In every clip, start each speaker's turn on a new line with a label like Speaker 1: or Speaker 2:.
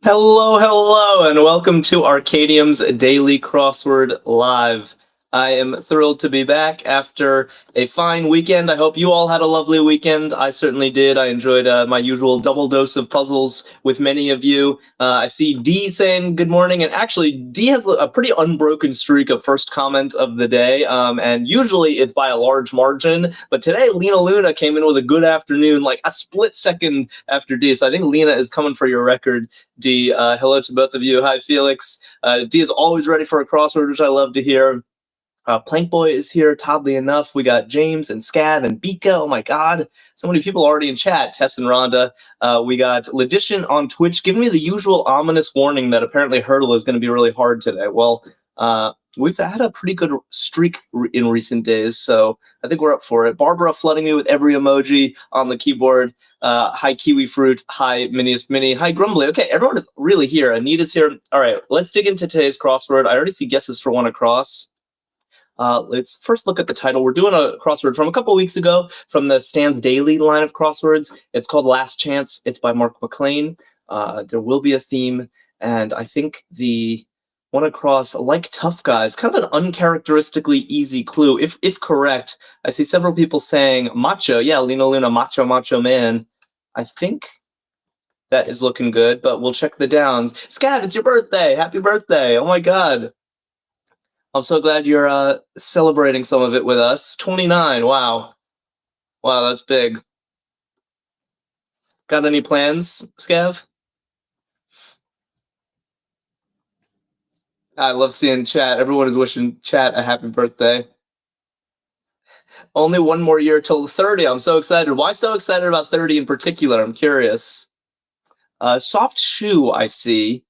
Speaker 1: Hello, hello, and welcome to Arkadium's Daily Crossword Live. I am thrilled to be back after a fine weekend. I hope you all had a lovely weekend. I certainly did. I enjoyed my usual double dose of puzzles with many of you. I see D saying good morning, and actually, D has a pretty unbroken streak of first comment of the day, and usually it's by a large margin, but today Lena Luna came in with a good afternoon, like a split second after D, so I think Lena is coming for your record. D, hello to both of you. Hi, Felix. D is always ready for a crossword, which I love to hear. Plank Boy is here, oddly enough. We got James and Scav and Bika. Oh my god, so many people already in chat. Tess and Rhonda. We got Ledition on Twitch giving me the usual ominous warning that apparently Hurdle is going to be really hard today. Well, we've had a pretty good streak in recent days, so I think we're up for it. Barbara flooding me with every emoji on the keyboard. Hi, Kiwi Fruit. Hi, Miniest Mini. Hi, Grumbly. Okay, everyone is really here. Anita's here. All right, let's dig into today's crossword. I already see guesses for one across. Let's first look at the title. We're doing a crossword from a couple weeks ago from the Stan's Daily line of crosswords. It's called Last Chance. It's by Mark McLean. There will be a theme, and I think the one across, like Tough Guys, kind of an uncharacteristically easy clue. If correct, I see several people saying macho. Yeah, Lena Luna, macho, macho man. I think that is looking good, but we'll check the downs. Scav, it's your birthday. Happy birthday. Oh my god. I'm so glad you're celebrating some of it with us. 29, wow. Wow, that's big. Got any plans, Scav? I love seeing chat. Everyone is wishing chat a happy birthday. Only one more year till 30. I'm so excited. Why so excited about 30 in particular? I'm curious. Soft shoe, I see.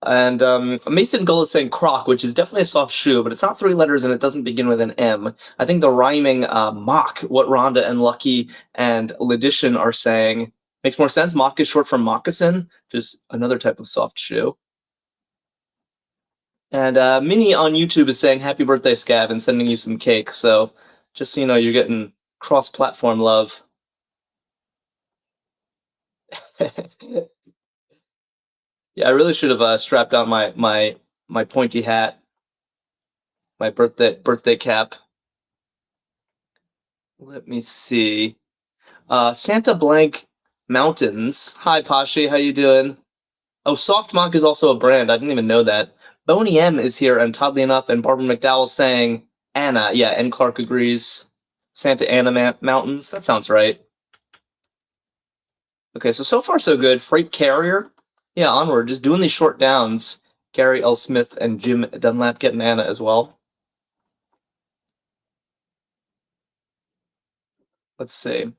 Speaker 1: And Mason Gull is saying croc, which is definitely a soft shoe, but it's not three letters and it doesn't begin with an M. I think the rhyming mock, what Rhonda and Lucky and Ledition are saying, makes more sense. Mock is short for moccasin, just another type of soft shoe. And Minnie on YouTube is saying happy birthday, Scav, and sending you some cake. So just so you know, you're getting cross-platform love. Yeah, I really should have strapped on my pointy hat, my birthday cap. Let me see. Santa Blank Mountains. Hi, Pashi. How you doing? Oh, Soft Mock is also a brand. I didn't even know that. Boney M is here, and oddly enough, and Barbara McDowell saying Anna. Yeah, and Clark agrees. Santa Ana Mountains. That sounds right. Okay, so far so good. Freight Carrier. Yeah, onward. Just doing these short downs. Gary L. Smith and Jim Dunlap getting Anna as well. Let's see.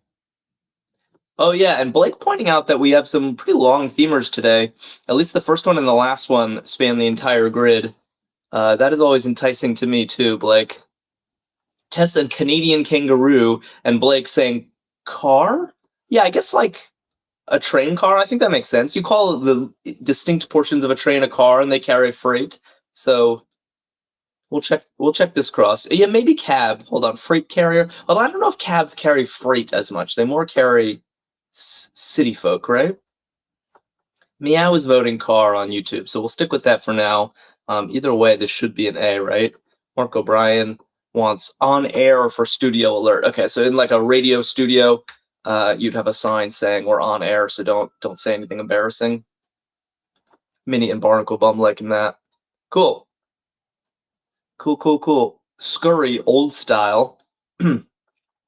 Speaker 1: Oh, yeah, and Blake pointing out that we have some pretty long themers today. At least the first one and the last one span the entire grid. That is always enticing to me, too, Blake. Tess and Canadian Kangaroo, and Blake saying car? Yeah, I guess like a train car. I think that makes sense. You call the distinct portions of a train a car, and they carry freight. So we'll check this cross. Yeah, maybe cab. Hold on, freight carrier. Although I don't know if cabs carry freight as much. They more carry city folk, right? Meow is voting car on YouTube, so we'll stick with that for now. Either way, this should be an A, right? Mark O'Brien wants on air for studio alert. Okay, so in like a radio studio, you'd have a sign saying we're on air, so don't say anything embarrassing. Minnie and Barnacle Bum liking that. Cool. Cool. Scurry, old style.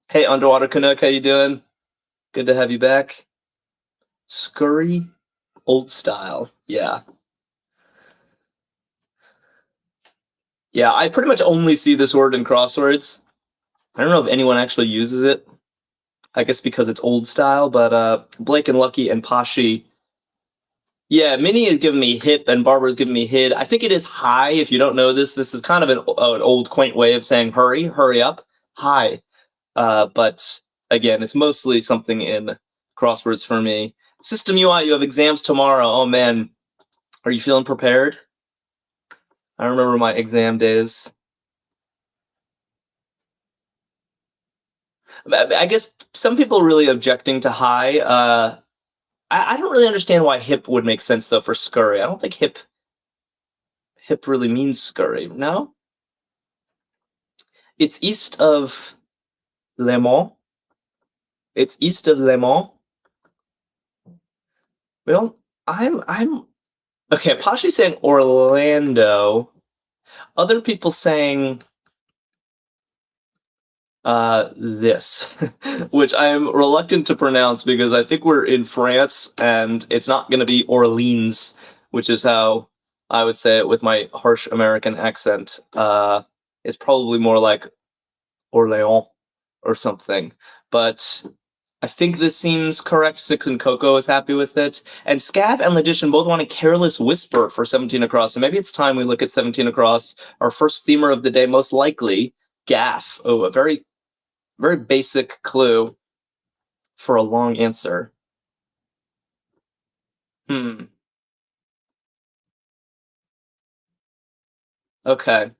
Speaker 1: Hey, Underwater Canuck, how you doing? Good to have you back. Scurry, old style. Yeah. Yeah, I pretty much only see this word in crosswords. I don't know if anyone actually uses it. I guess because it's old style, but Blake and Lucky and Pashi. Yeah, Minnie is giving me hip and Barbara's giving me hid. I think it is hi. If you don't know this, this is kind of an old quaint way of saying hurry up, hi. But again, it's mostly something in crosswords for me. System UI, you have exams tomorrow. Oh man, are you feeling prepared? I remember my exam days. I guess some people really objecting to hi. I don't really understand why hip would make sense though for scurry. I don't think hip really means scurry. No, it's east of Le Mans. It's east of Le Mans. Well, I'm okay. Pashi saying Orlando. Other people saying this, which I am reluctant to pronounce because I think we're in France and it's not going to be Orleans, which is how I would say it with my harsh American accent. It's probably more like Orléans or something. But I think this seems correct. Six and Coco is happy with it. And Scav and Logician both want a Careless Whisper for 17 across. So maybe it's time we look at 17 across. Our first themer of the day, most likely, Gaff. Oh, a very, very basic clue for a long answer. Okay.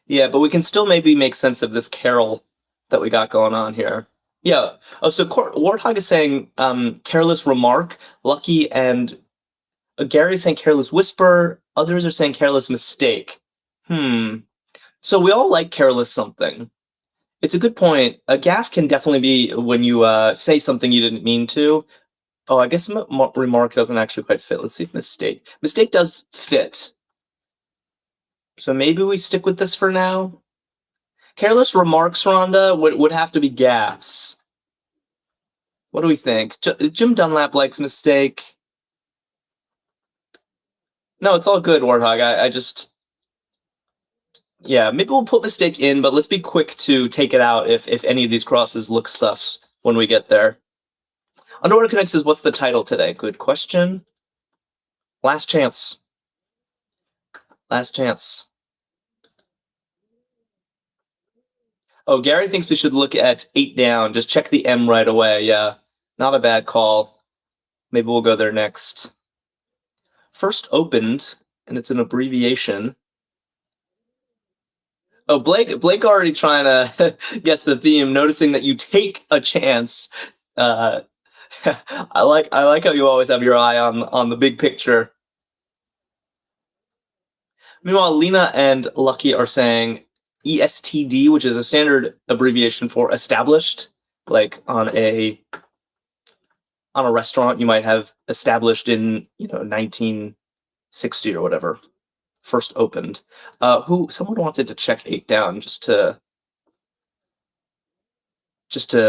Speaker 1: Yeah, but we can still maybe make sense of this carol that we got going on here. Yeah. Oh, so Warthog is saying careless remark, lucky, and Gary's saying careless whisper. Others are saying careless mistake. So we all like careless something. It's a good point. A gaffe can definitely be when you say something you didn't mean to. Oh, I guess remark doesn't actually quite fit. Let's see if mistake. Mistake does fit. So maybe we stick with this for now. Careless remarks, Rhonda, would have to be gaffes. What do we think? Jim Dunlap likes mistake. No, it's all good, Warthog. I just... Yeah, maybe we'll put mistake in, but let's be quick to take it out if any of these crosses look sus when we get there. Underwater Connect says, what's the title today? Good question. Last chance. Last chance. Oh, Gary thinks we should look at 8 down. Just check the M right away. Yeah, not a bad call. Maybe we'll go there next. First opened, and it's an abbreviation. Oh, Blake already trying to guess the theme, noticing that you take a chance. I like how you always have your eye on the big picture. Meanwhile, Lena and Lucky are saying ESTD, which is a standard abbreviation for established. Like on a restaurant, you might have established in 1960 or whatever, first opened. Someone wanted to check 8 down just to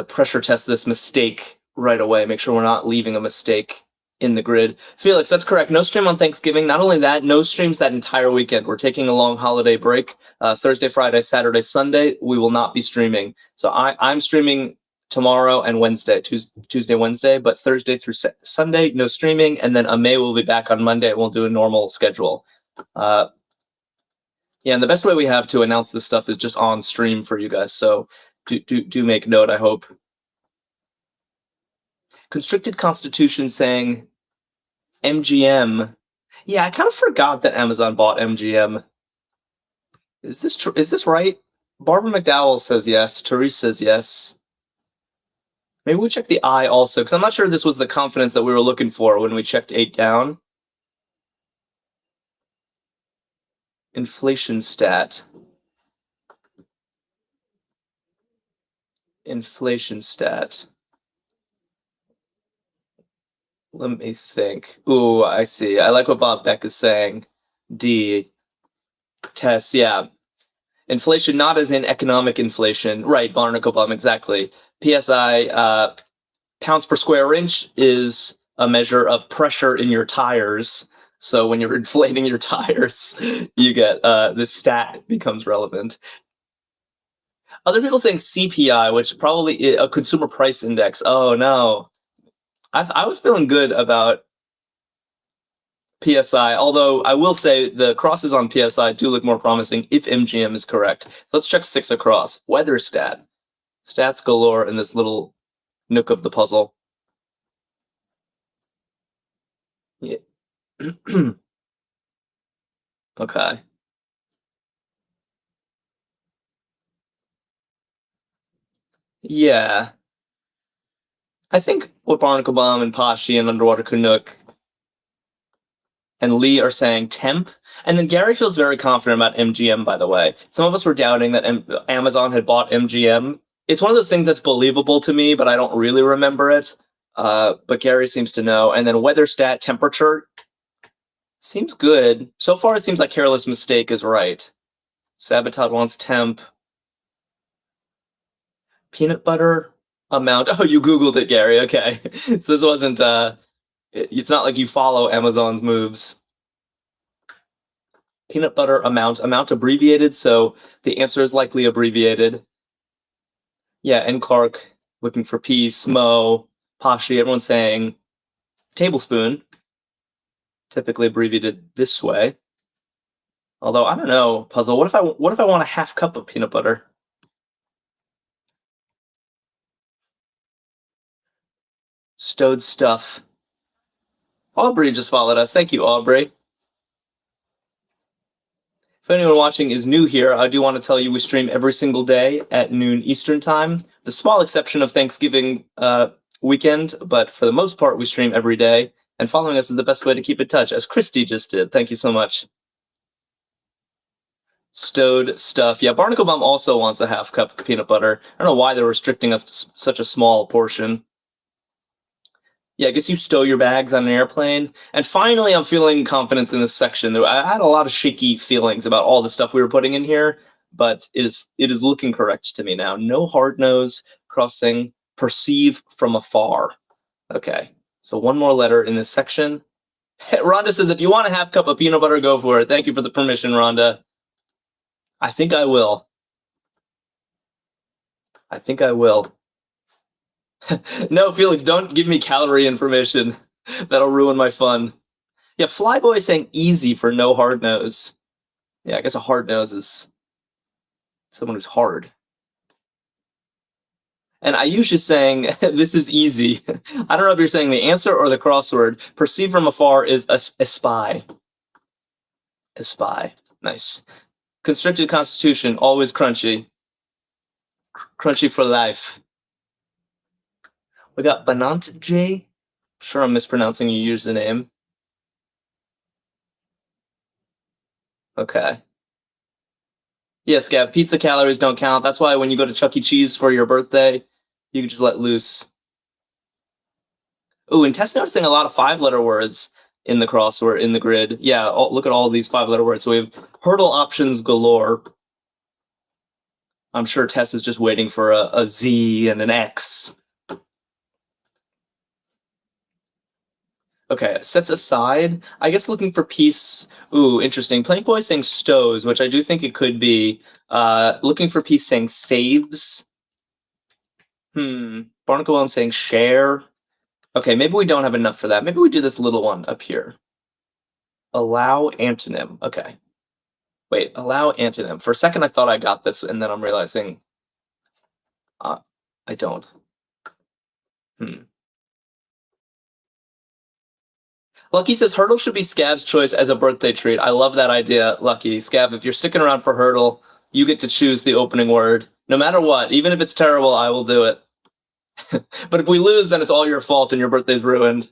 Speaker 1: pressure test this mistake right away, make sure we're not leaving a mistake in the grid. Felix, that's correct. No stream on Thanksgiving. Not only that, no streams that entire weekend. We're taking a long holiday break. Thursday, Friday, Saturday, Sunday, we will not be streaming. So I'm streaming tomorrow and Wednesday, Tuesday, Wednesday, but Thursday through Sunday, no streaming. And then May will be back on Monday. We'll do a normal schedule. Yeah, and the best way we have to announce this stuff is just on stream for you guys. So do make note, I hope. Constricted Constitution saying MGM. Yeah, I kind of forgot that Amazon bought MGM. Is this right? Barbara McDowell says yes. Therese says yes. Maybe we check the I also, because I'm not sure this was the confidence that we were looking for when we checked 8 down. Inflation stat. Inflation stat. Let me think. Ooh, I see. I like what Bob Beck is saying. D. Tess, yeah. Inflation, not as in economic inflation. Right, Barnacle Bum, exactly. PSI, pounds per square inch, is a measure of pressure in your tires. So when you're inflating your tires, you get this stat becomes relevant. Other people saying CPI, which probably is a consumer price index. Oh no. I was feeling good about PSI, although I will say the crosses on PSI do look more promising if MGM is correct. So let's check 6 across. Weather stat. Stats galore in this little nook of the puzzle. Yeah. Okay. Yeah. I think what Barnacle and Pashi and Underwater Canuck and Lee are saying temp. And then Gary feels very confident about MGM, by the way. Some of us were doubting that Amazon had bought MGM. It's one of those things that's believable to me, but I don't really remember it. But Gary seems to know. And then weather stat temperature seems good. So far, it seems like Careless Mistake is right. Sabotage wants temp. Peanut butter amount. Oh, you Googled it, Gary. Okay. So this wasn't, it's not like you follow Amazon's moves. Peanut butter amount abbreviated, so the answer is likely abbreviated. Yeah, and Clark looking for P, Smo, Pashi, everyone's saying tablespoon, typically abbreviated this way. Although, I don't know, Puzzle, what if I want a half cup of peanut butter? Stowed stuff. Aubrey just followed us. Thank you, Aubrey. If anyone watching is new here, I do want to tell you we stream every single day at noon Eastern time. The small exception of Thanksgiving weekend, but for the most part, we stream every day. And following us is the best way to keep in touch, as Christy just did. Thank you so much. Stowed stuff. Yeah, Barnacle Bum also wants a half cup of peanut butter. I don't know why they're restricting us to such a small portion. Yeah, I guess you stow your bags on an airplane. And finally, I'm feeling confidence in this section. I had a lot of shaky feelings about all the stuff we were putting in here, but it is looking correct to me now. No hard nose, crossing, perceive from afar. Okay, so one more letter in this section. Rhonda says, if you want a half cup of peanut butter, go for it. Thank you for the permission, Rhonda. I think I will. I think I will. No, Felix, don't give me calorie information. That'll ruin my fun. Yeah, Flyboy saying easy for no hard nose. Yeah, I guess a hard nose is someone who's hard. And Ayush is saying, this is easy. I don't know if you're saying the answer or the crossword. Perceive from afar is a spy. A spy. Nice. Constricted constitution, always crunchy. Crunchy for life. We got Banant J. I'm sure I'm mispronouncing your username. Okay. Yes, Gav, pizza calories don't count. That's why when you go to Chuck E. Cheese for your birthday, you can just let loose. Ooh, and Tess noticing a lot of 5-letter words in the crossword, in the grid. Yeah, look at all these 5-letter words. So we have hurdle options galore. I'm sure Tess is just waiting for a Z and an X. Okay, sets aside. I guess looking for peace. Ooh, interesting. Plank Boy saying stows, which I do think it could be. Looking for peace saying saves. Barnacle One saying share. Okay, maybe we don't have enough for that. Maybe we do this little one up here. Allow antonym. Okay. Wait, allow antonym. For a second, I thought I got this, and then I'm realizing I don't. Lucky says Hurdle should be Scav's choice as a birthday treat. I love that idea, Lucky. Scav, if you're sticking around for Hurdle, you get to choose the opening word. No matter what, even if it's terrible, I will do it. But if we lose, then it's all your fault and your birthday's ruined.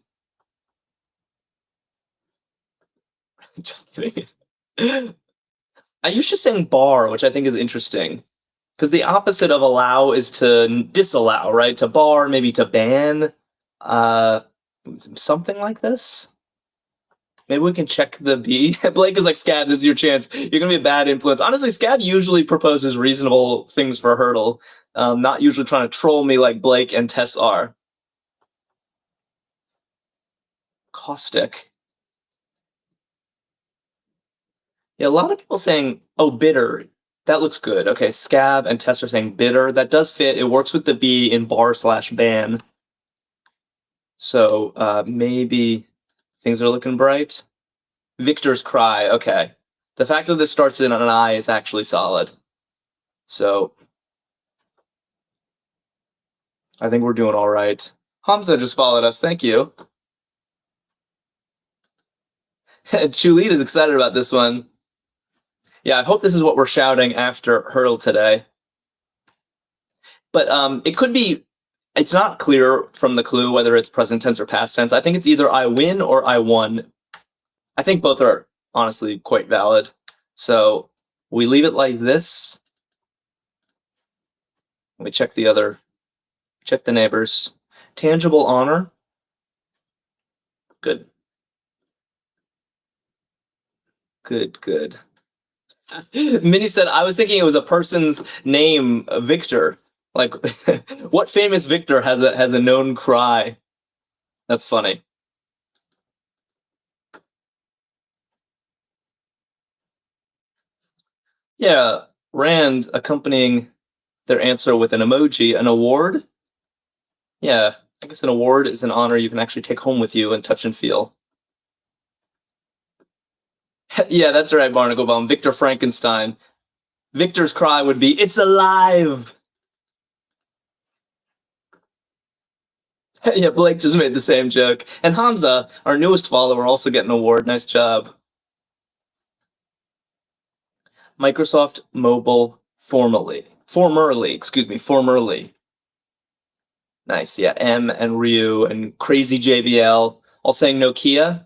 Speaker 1: Just kidding. I used to saying bar, which I think is interesting. Because the opposite of allow is to disallow, right? To bar, maybe to ban. Something like this. Maybe we can check the B. Blake is like, Scav, this is your chance. You're going to be a bad influence. Honestly, Scav usually proposes reasonable things for Hurdle. Not usually trying to troll me like Blake and Tess are. Caustic. Yeah, a lot of people saying, oh, bitter. That looks good. Okay, Scav and Tess are saying bitter. That does fit. It works with the B in bar/ban. So maybe things are looking bright. Victor's cry. Okay. The fact that this starts in an I is actually solid. So I think we're doing all right. Hamza just followed us. Thank you. Chulit is excited about this one. Yeah, I hope this is what we're shouting after Hurdle today. But it could be It's not clear from the clue whether it's present tense or past tense. I think it's either I win or I won. I think both are honestly quite valid. So we leave it like this. We check the neighbors. Tangible honor. Good. Good. Minnie said, I was thinking it was a person's name, Victor. Like, what famous Victor has a known cry? That's funny. Yeah, Rand accompanying their answer with an emoji, an award. Yeah, I guess an award is an honor you can actually take home with you and touch and feel. Yeah, that's right, Barnacle Bum. Victor Frankenstein. Victor's cry would be, "It's alive!" Yeah, Blake just made the same joke. And Hamza, our newest follower, also getting an award. Nice job. Microsoft Mobile formerly. Nice, yeah. M and Ryu and Crazy JBL all saying Nokia.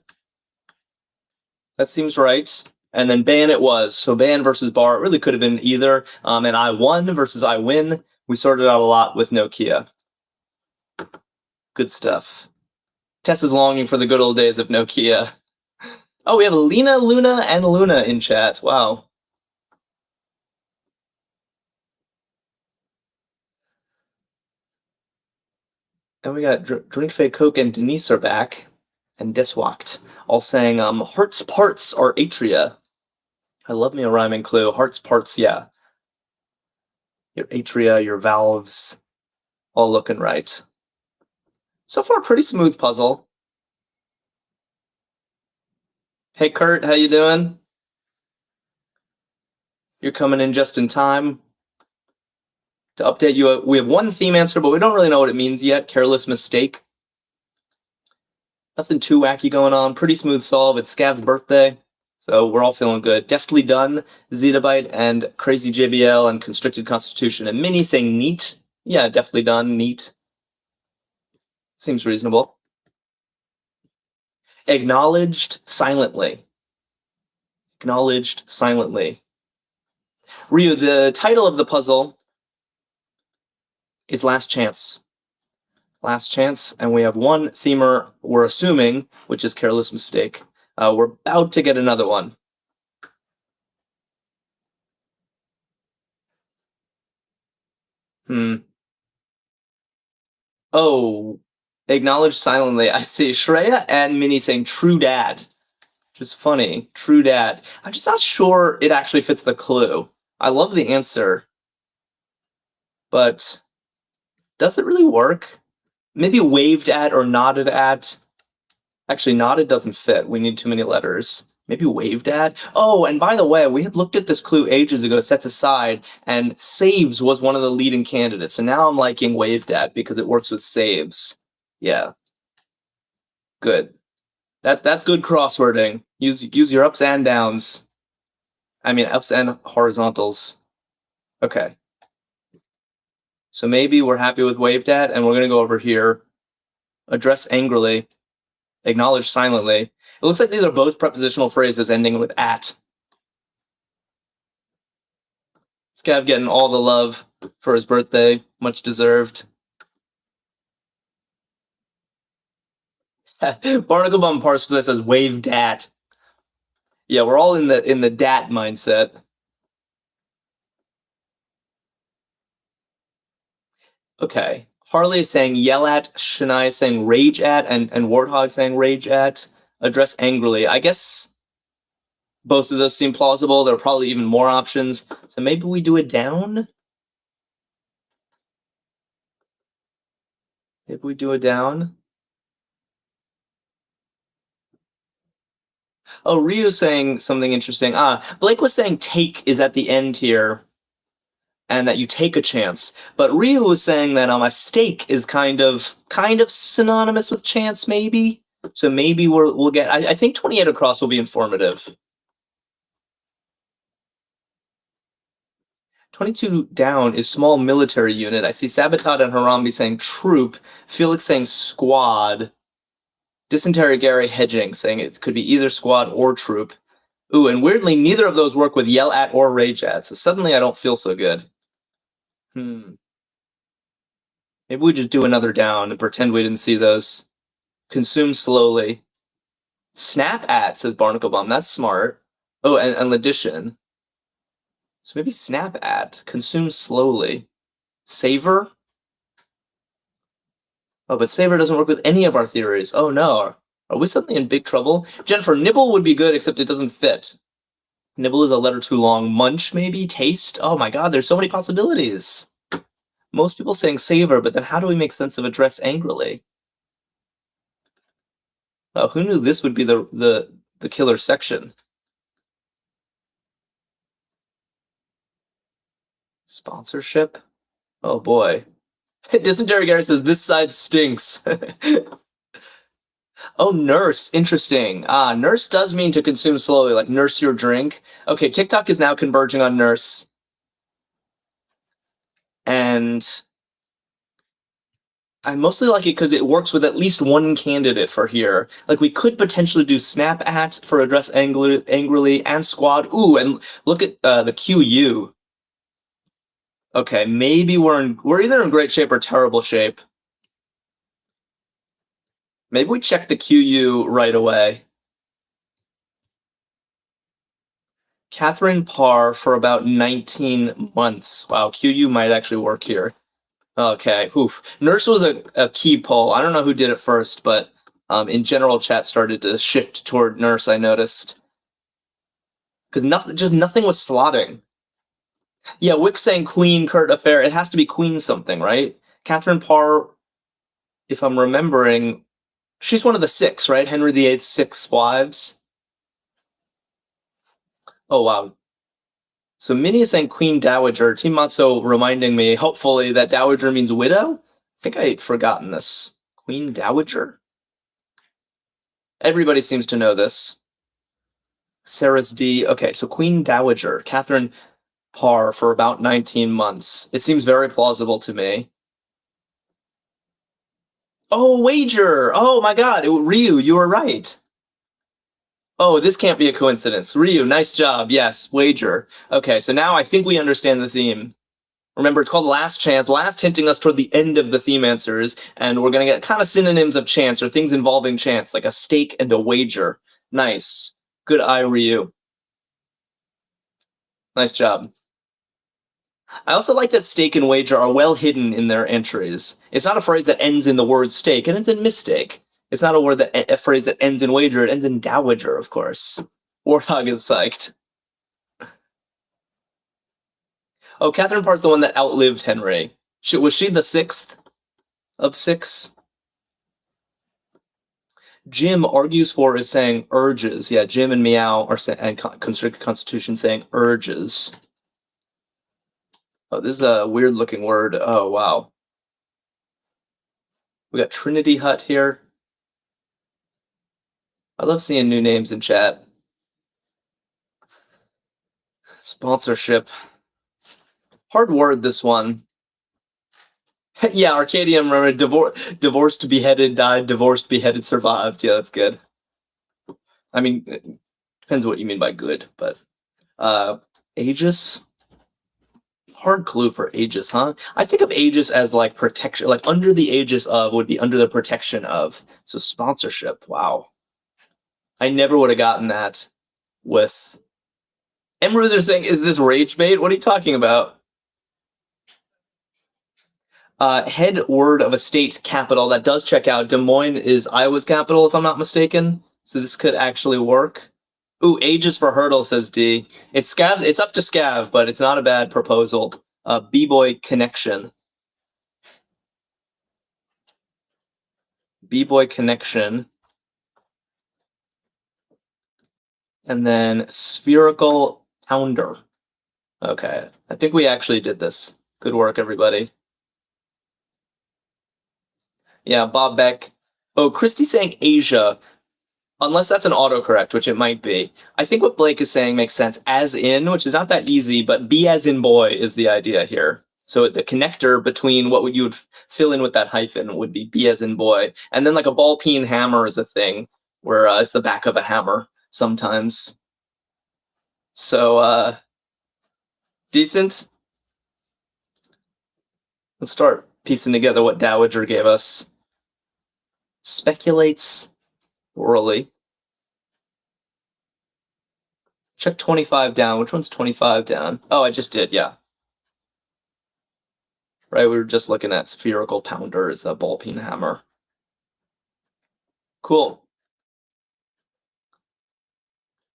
Speaker 1: That seems right. And then ban it was. So ban versus bar. It really could have been either. And I won versus I win. We sorted out a lot with Nokia. Good stuff. Tess is longing for the good old days of Nokia. Oh, we have Lena, Luna, and Luna in chat. Wow. And we got Drink Fake Coke and Denise are back. And Diswalked. All saying heart's parts are atria. I love me a rhyming clue. Heart's parts, yeah. Your atria, your valves, all looking right. So far, pretty smooth puzzle. Hey, Kurt, how you doing? You're coming in just in time. To update you, we have one theme answer, but we don't really know what it means yet. Careless mistake. Nothing too wacky going on. Pretty smooth solve. It's Scav's birthday, so we're all feeling good. Deftly done. Zettabyte and Crazy JBL and Constricted Constitution and Minnie saying neat. Yeah, deftly done. Neat. Seems reasonable. Acknowledged silently. Acknowledged silently. Ryu, the title of the puzzle is Last Chance. Last Chance, and we have one themer we're assuming, which is Careless Mistake. We're about to get another one. Oh, acknowledged silently. I see Shreya and Minnie saying true dad. Which is funny. True dad. I'm just not sure it actually fits the clue. I love the answer. But does it really work? Maybe waved at or nodded at. Actually, nodded doesn't fit. We need too many letters. Maybe waved at. Oh, and by the way, we had looked at this clue ages ago, set aside, and saves was one of the leading candidates. So now I'm liking waved at because it works with saves. Yeah. Good. That's good crosswording. Use your ups and downs. I mean, ups and horizontals. Okay. So maybe we're happy with waved at, and we're going to go over here. Address angrily. Acknowledge silently. It looks like these are both prepositional phrases ending with at. Scav getting all the love for his birthday. Much deserved. Barnacle Bum parsed this as wave dat. Yeah, we're all in the dat mindset. Okay. Harley is saying yell at, Shania is saying rage at, and Warthog saying rage at. Address angrily. I guess both of those seem plausible. There are probably even more options. So maybe we do it down? Maybe we do it down? Oh, Ryu's saying something interesting. Blake was saying take is at the end here, and that you take a chance. But Ryu was saying that a stake is kind of synonymous with chance, maybe. So maybe we'll get. I think 28 across will be informative. 22 down is small military unit. I see Sabotage and Harambe saying troop. Felix saying squad. Dysentery Gary hedging, saying it could be either squad or troop. Ooh, and weirdly, neither of those work with yell at or rage at, so suddenly I don't feel so good. Maybe we just do another down and pretend we didn't see those. Consume slowly. Snap at, says Barnacle Bomb. That's smart. Oh, and addition. So maybe snap at. Consume slowly. Savor? Oh, but savor doesn't work with any of our theories. Oh no. Are we suddenly in big trouble? Jennifer, nibble would be good, except it doesn't fit. Nibble is a letter too long. Munch, maybe? Taste? Oh my god, there's so many possibilities. Most people saying savor, but then how do we make sense of address angrily? Oh, who knew this would be the killer section? Sponsorship? Oh boy. Dysentery Gary says, this side stinks. Oh, nurse. Interesting. Nurse does mean to consume slowly, like nurse your drink. Okay, TikTok is now converging on nurse. And I mostly like it because it works with at least one candidate for here. Like, we could potentially do snap at for address angrily and squad. Ooh, and look at the QU. Okay, maybe we're either in great shape or terrible shape. Maybe we check the QU right away. Catherine Parr for about 19 months. Wow, QU might actually work here. Okay, oof. Nurse was a key poll. I don't know who did it first, but in general chat started to shift toward nurse, I noticed. Because nothing was slotting. Yeah, Wick saying Queen, Kurt Affair. It has to be Queen something, right? Catherine Parr, if I'm remembering, she's one of the 6, right? Henry VIII's 6 wives. Oh, wow. So Minnie is saying Queen Dowager. Team Matzo reminding me, hopefully, that Dowager means widow? I think I'd forgotten this. Queen Dowager? Everybody seems to know this. Sarah's D. Okay, so Queen Dowager. Catherine Parr for about 19 months. It seems very plausible to me. Oh, wager! Oh my god, Ryu, you were right. Oh, this can't be a coincidence. Ryu, nice job. Yes, wager. Okay, so now I think we understand the theme. Remember, it's called Last Chance. Last hinting us toward the end of the theme answers, and we're going to get kind of synonyms of chance or things involving chance, like a stake and a wager. Nice. Good eye, Ryu. Nice job. I also like that stake and wager are well hidden in their entries. It's not a phrase that ends in the word stake, it ends in mistake. It's not a phrase that ends in wager, it ends in dowager, of course. Warthog is psyched. Oh, Catherine Parr's the one that outlived Henry. Was she the 6th of 6? Jim argues for is saying urges. Yeah, Jim and Meow are saying, and Constricted Constitution saying urges. Oh, this is a weird looking word. Oh, wow. We got Trinity Hut here. I love seeing new names in chat. Sponsorship. Hard word, this one. Yeah, Arkadium, remember, divorced, beheaded, died, divorced, beheaded, survived. Yeah, that's good. I mean, it depends what you mean by good, but Aegis? Hard clue for Aegis, huh? I think of Aegis as like protection, like under the aegis of would be under the protection of. So sponsorship, wow. I never would have gotten that with... Emruz are saying, is this rage bait? What are you talking about? Head word of a state capital. That does check out. Des Moines is Iowa's capital, if I'm not mistaken. So this could actually work. Ooh, ages for hurdle, says D. It's Scav. It's up to Scav, but it's not a bad proposal. B-boy connection. B-boy connection. And then spherical pounder. Okay, I think we actually did this. Good work, everybody. Yeah, Bob Beck. Oh, Christy's saying Asia. Unless that's an autocorrect, which it might be. I think what Blake is saying makes sense. As in, which is not that easy, but be as in boy is the idea here. So the connector between what you would fill in with that hyphen would be as in boy. And then like a ball peen hammer is a thing where it's the back of a hammer sometimes. So decent. Let's start piecing together what Dowager gave us. Speculates orally. Check 25 down. Which one's 25 down? Oh, I just did, yeah. Right, we were just looking at spherical pounder as a ball peen hammer. Cool.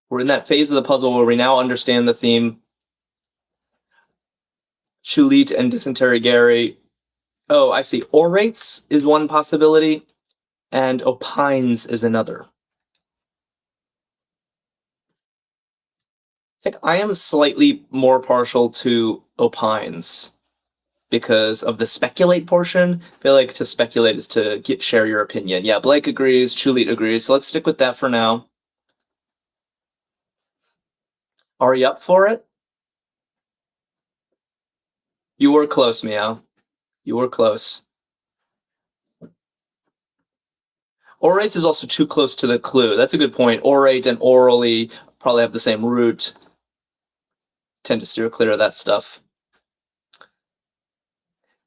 Speaker 1: We're in that phase of the puzzle where we now understand the theme. Chulit and dysentery Gary. Oh, I see. Orates is one possibility, and opines is another. I think I am slightly more partial to opines because of the speculate portion. I feel like to speculate is to share your opinion. Yeah, Blake agrees, Chulit agrees, so let's stick with that for now. Are you up for it? You were close, Meow. You were close. Orates is also too close to the clue. That's a good point. Orate and orally probably have the same root. Tend to steer clear of that stuff.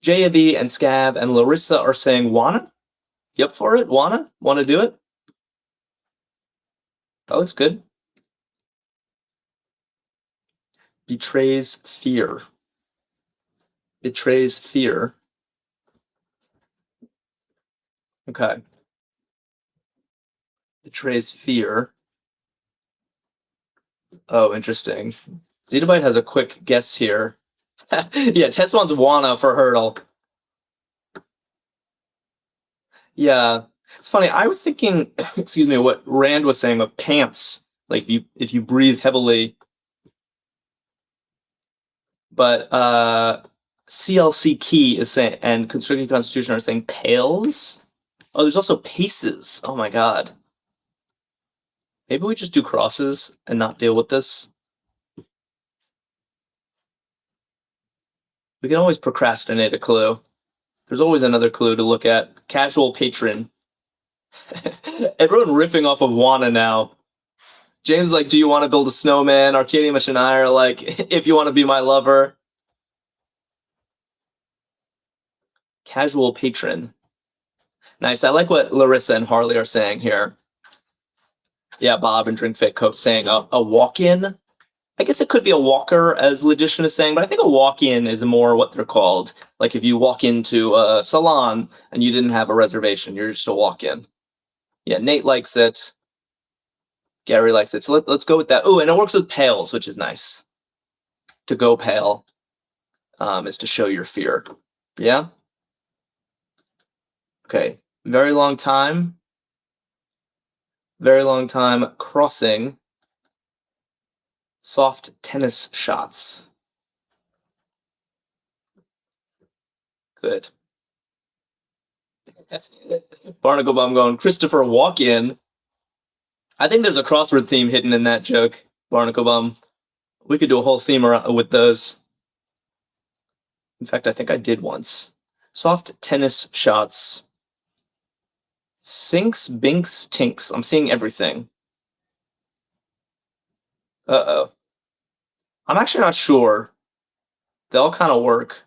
Speaker 1: JAV and Scav and Larissa are saying wanna? You up for it? Wanna? Wanna do it? That looks good. Betrays fear. Betrays fear. Okay. Betrays fear. Oh, interesting. Zettabyte has a quick guess here. Yeah, Tess wants wanna for hurdle. Yeah. It's funny, I was thinking, excuse me, what Rand was saying of pants. Like if you breathe heavily. But CLC Key is saying, and Constricting Constitution are saying pales. Oh, there's also paces. Oh my god. Maybe we just do crosses and not deal with this. We can always procrastinate a clue. There's always another clue to look at. Casual patron. Everyone riffing off of Wanna now. James is like, do you want to build a snowman? Arkadium and I are like, if you want to be my lover. Casual patron. Nice. I like what Larissa and Harley are saying here. Yeah, Bob and Drink Fit Coach saying a walk-in. I guess it could be a walker, as Logician is saying, but I think a walk-in is more what they're called. Like if you walk into a salon and you didn't have a reservation, you're just a walk-in. Yeah, Nate likes it. Gary likes it. So let's go with that. Oh, and it works with pales, which is nice. To go pale is to show your fear. Yeah? Okay. Very long time. Very long time crossing. Soft tennis shots. Good. Barnacle Bum going, Christopher Walk-in. I think there's a crossword theme hidden in that joke, Barnacle Bum. We could do a whole theme around with those. In fact, I think I did once. Soft tennis shots. Sinks, binks, tinks. I'm seeing everything. Uh-oh. I'm actually not sure. They all kind of work.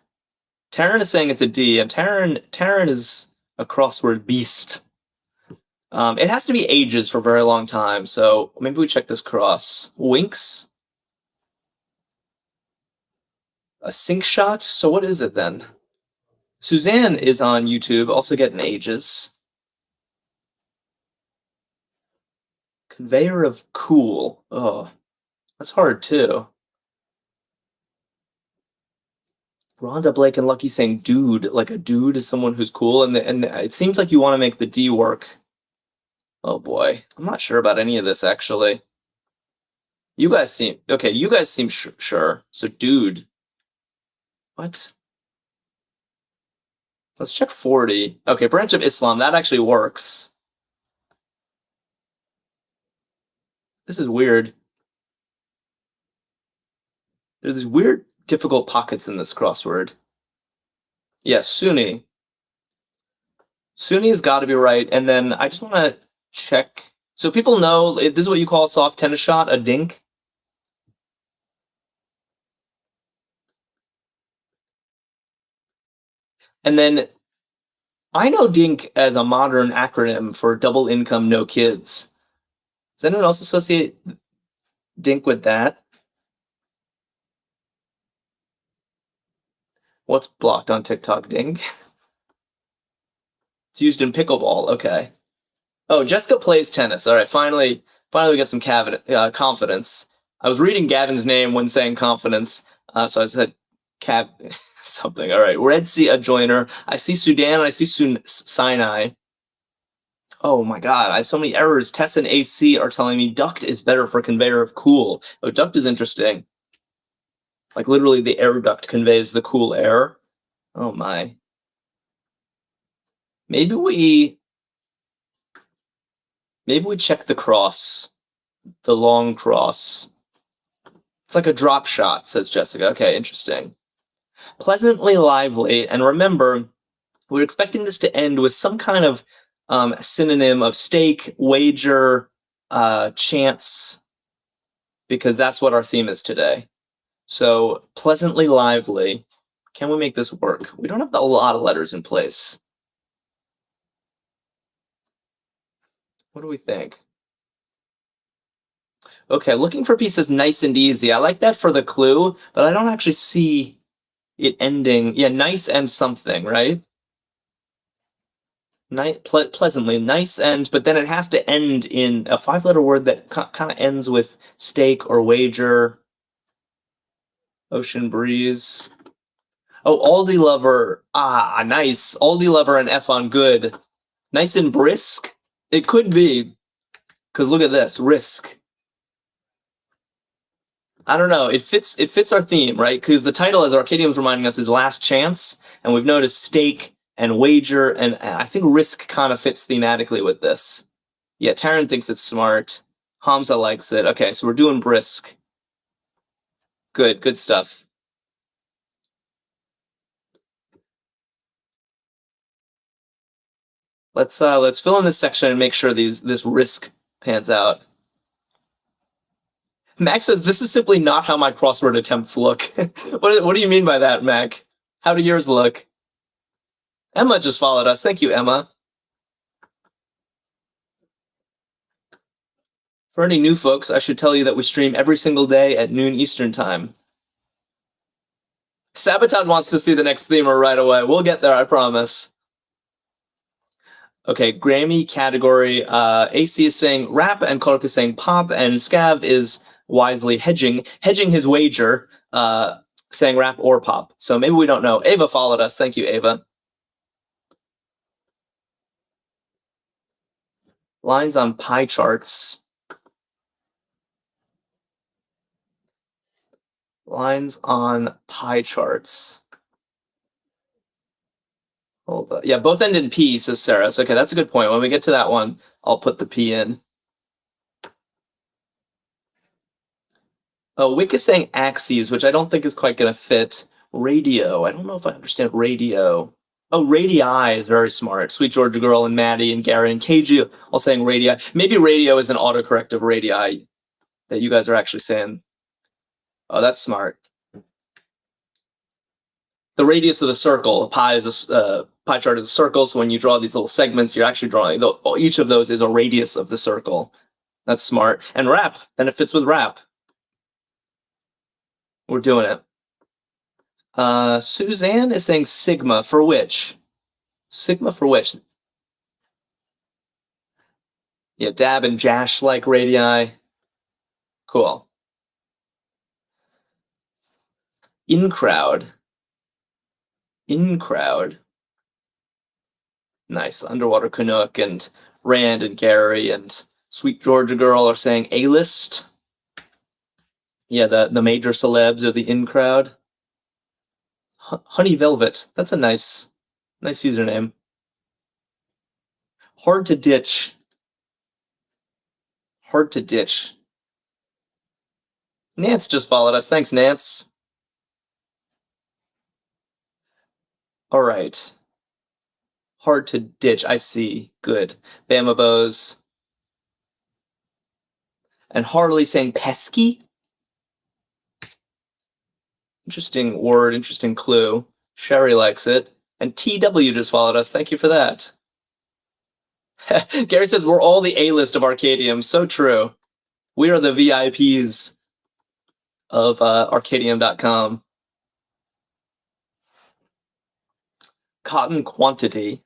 Speaker 1: Taryn is saying it's a D, and Taryn is a crossword beast. It has to be ages for a very long time, so maybe we check this cross. Winks? A sink shot? So what is it then? Suzanne is on YouTube, also getting ages. Conveyor of cool. Oh, that's hard too. Rhonda Blake and Lucky saying dude, like a dude is someone who's cool, and it seems like you want to make the D work. Oh boy, I'm not sure about any of this actually. You guys seem okay. You guys seem sure. So dude, what? Let's check 40. Okay, branch of Islam, that actually works. This is weird. There's these weird, difficult pockets in this crossword. Yeah, Sunni. Sunni has got to be right. And then I just want to check. So people know this is what you call a soft tennis shot, a dink. And then I know DINK as a modern acronym for double income, no kids. Does anyone else associate DINK with that? What's blocked on TikTok, DINK? It's used in pickleball. Okay. Oh, Jessica plays tennis. All right, finally we get some confidence. I was reading Gavin's name when saying confidence, so I said something. All right, Red Sea adjoiner. I see Sudan. And I see Sinai. Oh my god, I have so many errors. Tess and AC are telling me duct is better for conveyor of cool. Oh, duct is interesting. Like literally the air duct conveys the cool air. Oh my. Maybe we check the cross. The long cross. It's like a drop shot, says Jessica. Okay, interesting. Pleasantly lively. And remember, we're expecting this to end with some kind of synonym of stake, wager, chance, because that's what our theme is today. So pleasantly lively. Can we make this work? We don't have a lot of letters in place. What do we think? Okay, looking for pieces nice and easy. I like that for the clue, but I don't actually see it ending. Yeah, nice and something, right? Pleasantly nice and, but then it has to end in a 5-letter word that kind of ends with stake or wager. Ocean breeze. Oh, Aldi lover. Ah, nice. Aldi lover and F on good. Nice and brisk. It could be, because look at this, risk. I don't know. It fits our theme, right? Because the title, as Arkadium's reminding us, is Last Chance, and we've noticed stake and wager, and I think risk kind of fits thematically with this. Yeah, Taryn thinks it's smart. Hamza likes it. Okay, so we're doing brisk. Good stuff. Let's fill in this section and make sure this risk pans out. Mac says this is simply not how my crossword attempts look. What do you mean by that, Mac? How do yours look? Emma just followed us. Thank you, Emma. For any new folks, I should tell you that we stream every single day at noon Eastern time. Sabaton wants to see the next themer right away. We'll get there, I promise. Okay, Grammy category. AC is saying rap, and Clark is saying pop, and Scav is wisely hedging his wager, saying rap or pop. So maybe we don't know. Ava followed us. Thank you, Ava. Lines on pie charts. Lines on pie charts. Hold on. Yeah, both end in P, says Sarah. So, okay, that's a good point. When we get to that one, I'll put the P in. Oh, Wick is saying axes, which I don't think is quite going to fit. Radio. I don't know if I understand radio. Oh, radii is very smart. Sweet Georgia Girl and Maddie and Gary and KG all saying radii. Maybe radio is an autocorrective radii that you guys are actually saying. Oh, that's smart. The radius of the circle. Pie chart is a circle, so when you draw these little segments, you're actually drawing each of those is a radius of the circle. That's smart. And rap, then it fits with rap. We're doing it. Suzanne is saying sigma for which? Sigma for which? Yeah, dab and jash like radii. Cool. In crowd. Nice. Underwater Canuck and Rand and Gary and Sweet Georgia Girl are saying A-list. Yeah, the major celebs are the in crowd. Honey Velvet. That's a nice username. Hard to ditch. Nance just followed us. Thanks, Nance. All right. Hard to ditch. I see. Good. Bama Bows. And Harley saying pesky. Interesting word, interesting clue. Sherry likes it. And TW just followed us. Thank you for that. Gary says we're all the A-list of Arkadium. So true. We are the VIPs of Arkadium.com. Cotton quantity.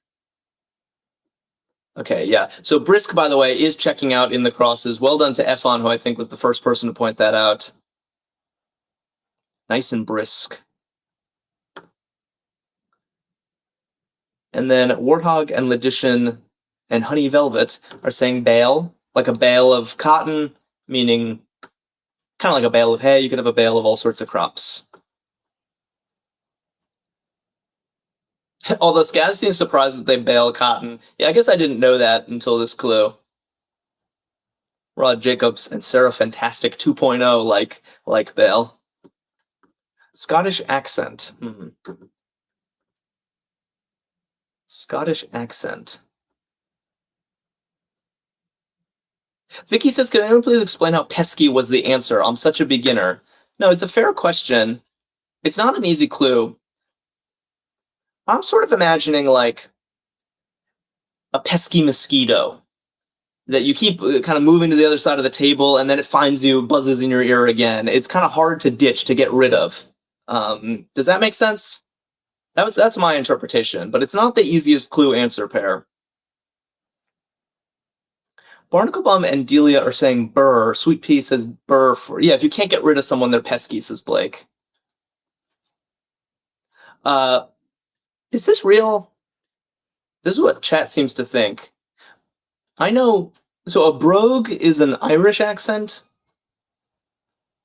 Speaker 1: Okay, yeah. So brisk, by the way, is checking out in the crosses. Well done to Efon, who I think was the first person to point that out. Nice and brisk. And then Warthog and Ledition and Honey Velvet are saying bale, like a bale of cotton, meaning kind of like a bale of hay. You can have a bale of all sorts of crops. Although Scaz seems surprised that they bale cotton. Yeah, I guess I didn't know that until this clue. Rod Jacobs and Sarah Fantastic 2.0 like bale. Scottish accent. Scottish accent. Vicky says, can anyone please explain how pesky was the answer? I'm such a beginner. No, it's a fair question. It's not an easy clue. I'm sort of imagining like a pesky mosquito that you keep kind of moving to the other side of the table and then it finds you, buzzes in your ear again. It's kind of hard to ditch, to get rid of. Does that make sense? That's my interpretation, but it's not the easiest clue answer pair. Barnacle Bum and Delia are saying burr. Sweet Pea says burr for... Yeah, if you can't get rid of someone, they're pesky, says Blake. Is this real? This is what chat seems to think. I know... So a brogue is an Irish accent?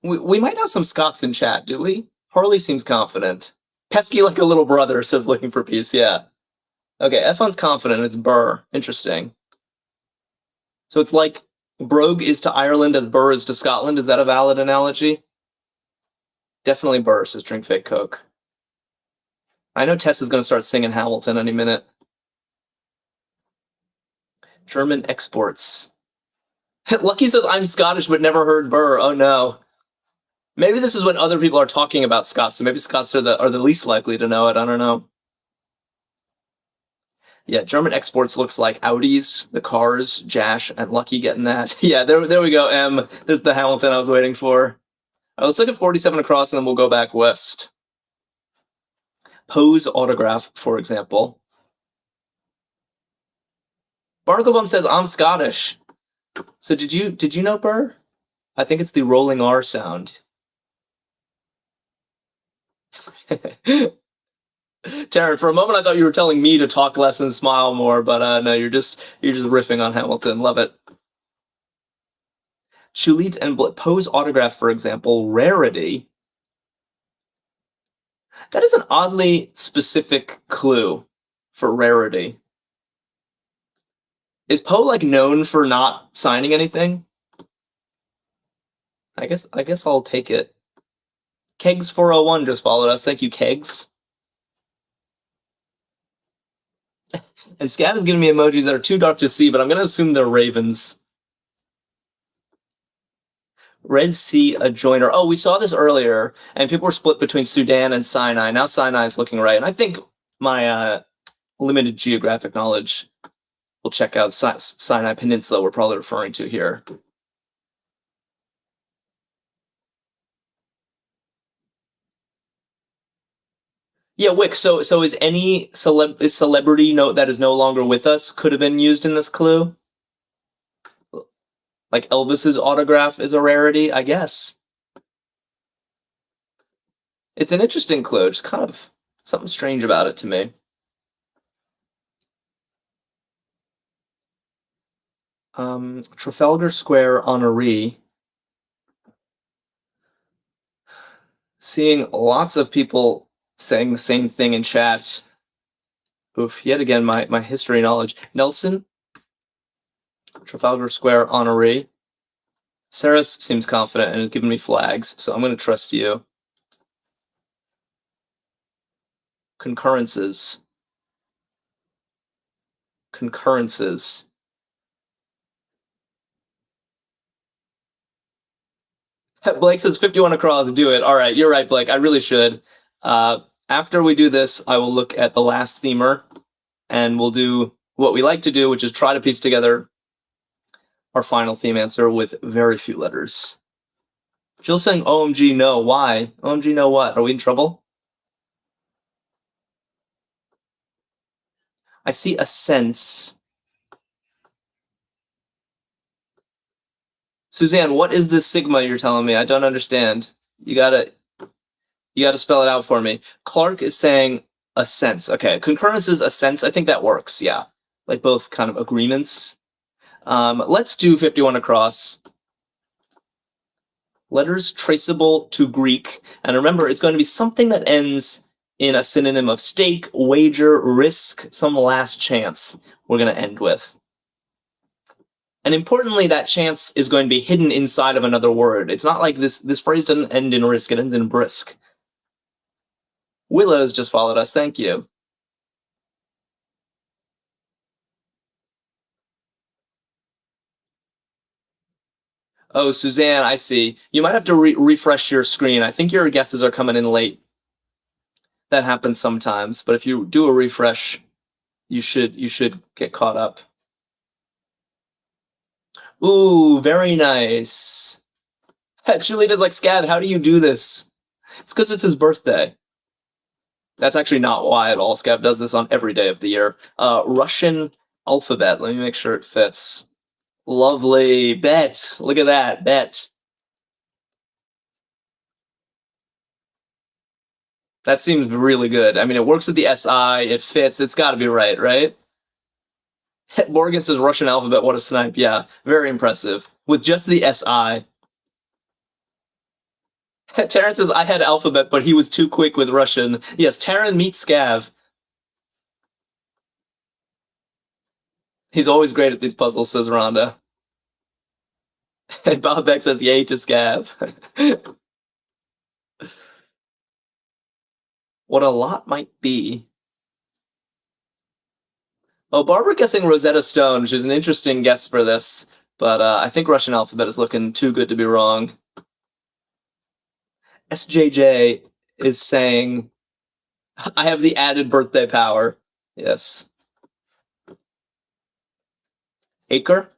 Speaker 1: We might have some Scots in chat, do we? Harley seems confident. Pesky like a little brother, says looking for peace, yeah. Okay, F1's confident, it's burr. Interesting. So it's like brogue is to Ireland as burr is to Scotland. Is that a valid analogy? Definitely burr, says Drink Fake Coke. I know Tess is going to start singing Hamilton any minute. German exports. Lucky says, I'm Scottish but never heard burr. Oh no. Maybe this is when other people are talking about Scots, so maybe Scots are the least likely to know it. I don't know. Yeah, German exports looks like Audis, the cars, Jash, and Lucky getting that. Yeah, there we go, M. There's the Hamilton I was waiting for. Let's look at 47 across, and then we'll go back west. Poe's autograph, for example. Barnacle Bum says, I'm Scottish. So did you know burr? I think it's the rolling R sound. Taryn, for a moment I thought you were telling me to talk less and smile more, but no, you're just riffing on Hamilton. Love it. Chulit and Poe's autograph, for example, rarity. That is an oddly specific clue for rarity. Is Poe like known for not signing anything? I guess I'll take it. Kegs401 just followed us. Thank you, Kegs. And Scav is giving me emojis that are too dark to see, but I'm going to assume they're ravens. Red Sea Adjoiner. Oh, we saw this earlier, and people were split between Sudan and Sinai. Now Sinai is looking right, and I think my limited geographic knowledge will check out Sinai Peninsula we're probably referring to here. Yeah, Wick, so is any celebrity note that is no longer with us could have been used in this clue? Like Elvis's autograph is a rarity, I guess. It's an interesting clue, just kind of something strange about it to me. Trafalgar Square honoree. Seeing lots of people saying the same thing in chat. Oof, yet again, my history knowledge. Nelson, Trafalgar Square honoree. Saris seems confident and is giving me flags, so I'm going to trust you. Concurrences. Concurrences. Blake says 51 across, do it. All right, you're right, Blake. I really should. After we do this, I will look at the last themer, and we'll do what we like to do, which is try to piece together our final theme answer with very few letters. Jill's saying, OMG, no. Why? OMG, no what? Are we in trouble? I see a sense. Suzanne, what is this sigma you're telling me? I don't understand. You gotta spell it out for me. Clark is saying a sense. Okay, concurrence is a sense. I think that works, yeah. Like both kind of agreements. Let's do 51 across. Letters traceable to Greek. And remember, it's going to be something that ends in a synonym of stake, wager, risk, some last chance we're going to end with. And importantly, that chance is going to be hidden inside of another word. It's not like this phrase doesn't end in risk, it ends in brisk. Willow's just followed us, thank you. Oh, Suzanne, I see. You might have to refresh your screen. I think your guesses are coming in late. That happens sometimes, but if you do a refresh, you should get caught up. Ooh, very nice. Julita's like, Scav, how do you do this? It's because it's his birthday. That's actually not why at all. Scav does this on every day of the year. Russian alphabet. Let me make sure it fits. Lovely. Bet. Look at that. Bet. That seems really good. I mean, it works with the SI. It fits. It's got to be right, right? Morgan says Russian alphabet. What a snipe. Yeah, very impressive. With just the SI. Terrence says, I had alphabet, but he was too quick with Russian. Yes, Terran meets Scav. He's always great at these puzzles, says Rhonda. Bob Beck says, yay to Scav. What a lot might be. Oh, Barbara guessing Rosetta Stone, which is an interesting guess for this, but I think Russian alphabet is looking too good to be wrong. SJJ is saying, I have the added birthday power. Yes. Acre?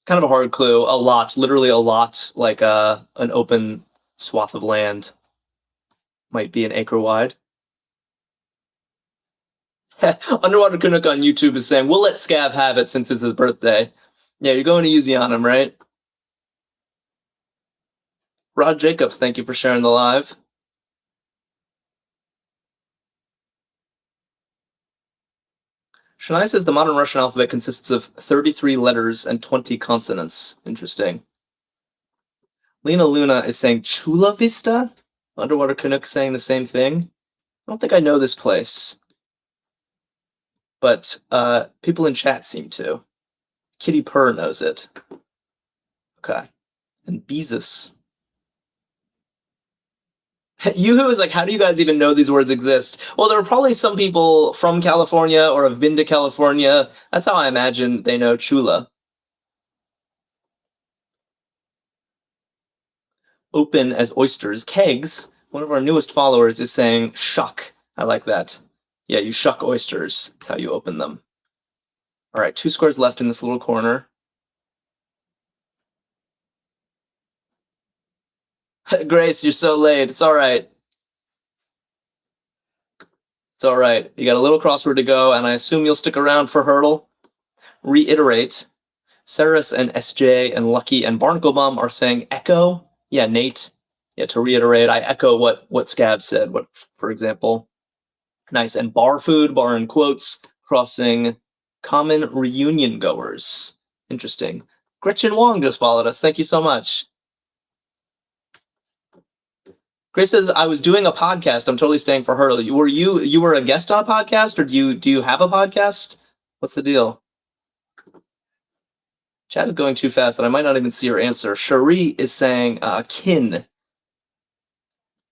Speaker 1: Kind of a hard clue. A lot, literally a lot, like an open swath of land. Might be an acre wide. Underwater Canuck on YouTube is saying, we'll let Scav have it since it's his birthday. Yeah, you're going easy on him, right? Rod Jacobs, thank you for sharing the live. Shania says the modern Russian alphabet consists of 33 letters and 20 consonants. Interesting. Lena Luna is saying Chula Vista? Underwater Canuck saying the same thing. I don't think I know this place. But people in chat seem to. Kitty Purr knows it. Okay. And Beezus. Yoo-hoo is like, how do you guys even know these words exist? Well, there are probably some people from California or have been to California. That's how I imagine they know Chula. Open as oysters. Kegs, one of our newest followers, is saying shuck. I like that. Yeah, you shuck oysters. That's how you open them. All right, 2 squares left in this little corner. Grace, you're so late. It's all right. It's all right. You got a little crossword to go, and I assume you'll stick around for Hurdle. Reiterate. Saris and SJ and Lucky and Barnaclebaum are saying echo. Yeah, Nate. Yeah, to reiterate, I echo what Scav said. What, for example? Nice. And bar food, bar in quotes, crossing common reunion goers. Interesting. Gretchen Wong just followed us. Thank you so much. Grace says, I was doing a podcast. I'm totally staying for Hurdle. You were a guest on a podcast, or do you have a podcast? What's the deal? Chat is going too fast that I might not even see your answer. Cherie is saying kin.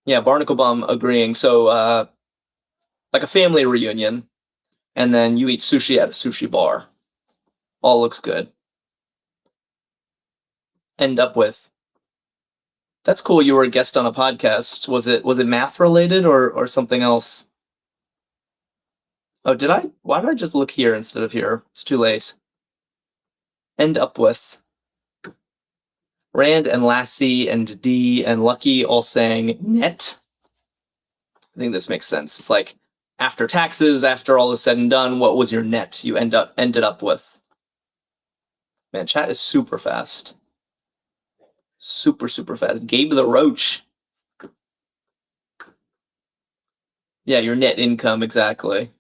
Speaker 1: Yeah, Barnacle Bum agreeing. So like a family reunion, and then you eat sushi at a sushi bar. All looks good. End up with. That's cool. You were a guest on a podcast. Was it math related or something else? Oh, did I? Why did I just look here instead of here? It's too late. End up with. Rand and Lassie and D and Lucky all saying net. I think this makes sense. It's like after taxes, after all is said and done, what was your net you ended up with? Man, chat is super fast. Super, super fast. Gabe the Roach. Yeah, your net income, exactly.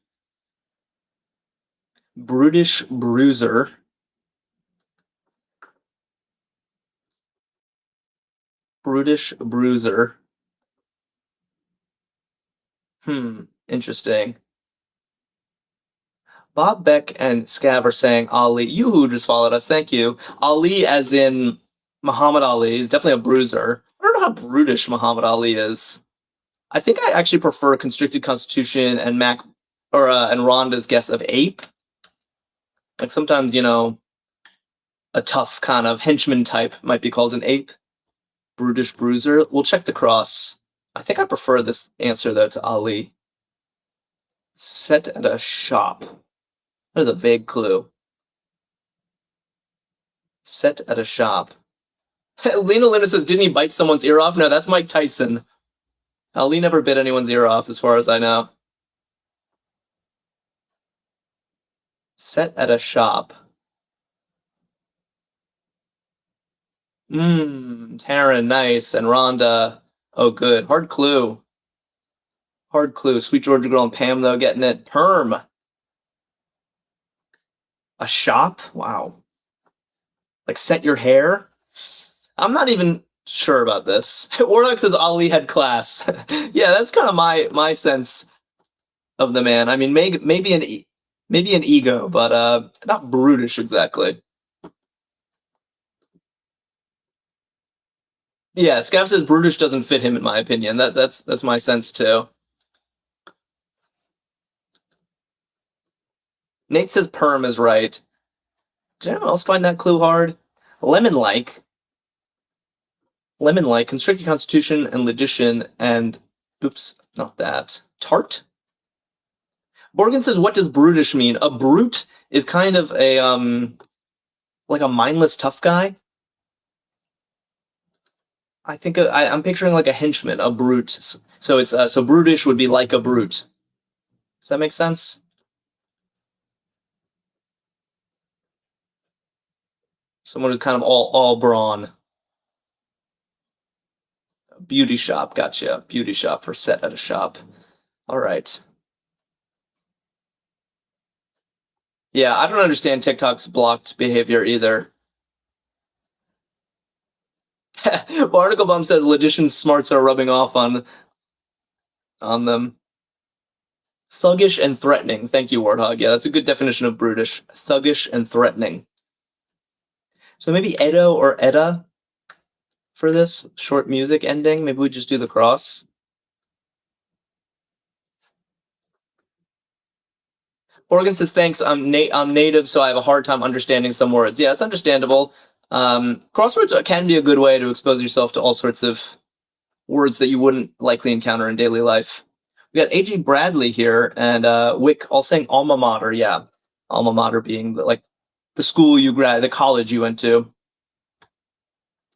Speaker 1: Brutish Bruiser. Brutish Bruiser. Interesting. Bob Beck and Scav are saying Ali. You who just followed us, thank you. Ali as in Muhammad Ali is definitely a bruiser. I don't know how brutish Muhammad Ali is. I think I actually prefer Constricted Constitution and and Rhonda's guess of ape. Like sometimes, a tough kind of henchman type might be called an ape. Brutish bruiser. We'll check the cross. I think I prefer this answer though to Ali. Set at a shop. That is a vague clue. Set at a shop. Lena says, didn't he bite someone's ear off? No, that's Mike Tyson. Ali never bit anyone's ear off, as far as I know. Set at a shop. Taryn, nice. And Rhonda, oh, good. Hard clue. Hard clue. Sweet Georgia Girl and Pam, though, getting it. Perm. A shop? Wow. Like set your hair? I'm not even sure about this. Warlock says Ali had class. Yeah, that's kind of my sense of the man. I mean, maybe an ego, but not brutish exactly. Yeah, Scav says brutish doesn't fit him in my opinion. That's my sense too. Nate says perm is right. Did anyone else find that clue hard? Lemon-like, Constricted Constitution and Logician, and oops, not that. Tart? Borgen says, what does brutish mean? A brute is kind of a like a mindless tough guy. I think I'm picturing like a henchman, a brute. So it's so brutish would be like a brute. Does that make sense? Someone who's kind of all brawn. Beauty shop, gotcha. Beauty shop for set at a shop. All right. Yeah, I don't understand TikTok's blocked behavior either. Barnacle Bum said logician's smarts are rubbing off on them. Thuggish and threatening. Thank you, Warthog. Yeah, that's a good definition of brutish. Thuggish and threatening. So maybe Edo or Edda for this short music ending. Maybe we just do the cross. Oregon says, thanks, I'm native, so I have a hard time understanding some words. Yeah, it's understandable. Crosswords can be a good way to expose yourself to all sorts of words that you wouldn't likely encounter in daily life. We got A.G. Bradley here, and Wick all saying alma mater. Yeah, alma mater being the school you the college you went to.